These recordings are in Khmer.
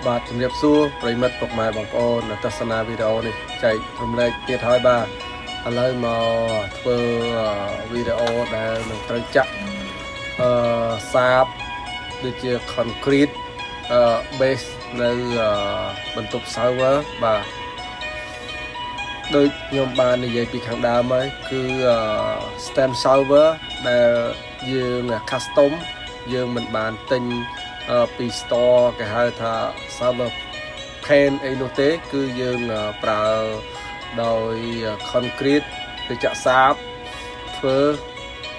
បាទជំរាបសួរប្រិមិត្តពុកម៉ែបងប្អូនទស្សនាវីដេអូនេះចែករំលែកទៀតហើយបាទឥឡូវមកធ្វើវីដេអូដែលនឹងត្រូវចាក់សាបដូចជា concrete base នៅបន្ទប់ server បាទដូចខ្ញុំបាននិយាយពីខាងដើមហើយគឺ stand server ដែលយើង custom យើងមិនបានទិញពី store គេហៅថា server pan អីនោះទេគឺយើងប្រើដោយ concrete ទៅចាក់សាបធ្វើ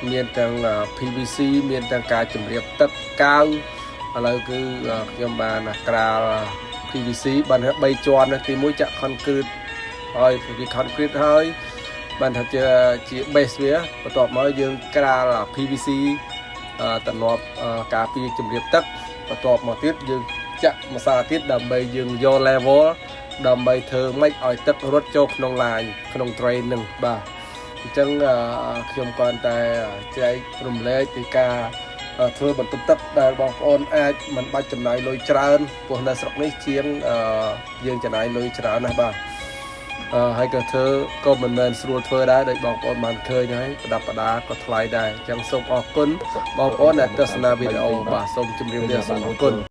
មានទាំង PVC មានទាំងការជម្រាបទឹកកាវឥឡូវគឺខ្ញុំបានក្រាល PVC បាន3ជាន់ទី1ចាក់ concrete ហើយពី concrete ហើយបានថាជា base វាបន្ទាប់មកយើងក្រាល PVC តំណប់ការពារជម្រាបទឹកបន្ទាប់មកទៀតយើងចាក់ម្សៅទៀតដើម្បីយើងយក level ដើម្បីធ្វើម៉េចឲ្យទឹករត់ចូលក្នុង line ក្នុង drain នឹងបាទអញ្ចឹងខ្ញុំគ្រាន់តែចែករំលែកពីការធ្វើបន្ទប់ទឹកដែលបងប្អូនអាចមិនបាច់ចំណាយលុយច្រើនព្រោះនៅស្រុកនេះជាងយើងចំណាយលុយច្រើនណាស់បាទហើយក៏ធ្វើក៏មិនមែនស្រួលធ្វើដែរដោយបងប្អូនបានឃើញហើយប្រដាប់ប្រដាក៏ថ្លៃដែរអញ្ចឹងសូមអរគុណបងប្អូនដែលទស្សនាវីដេអូបាទសូមជម្រាបលាសូមអរគុណ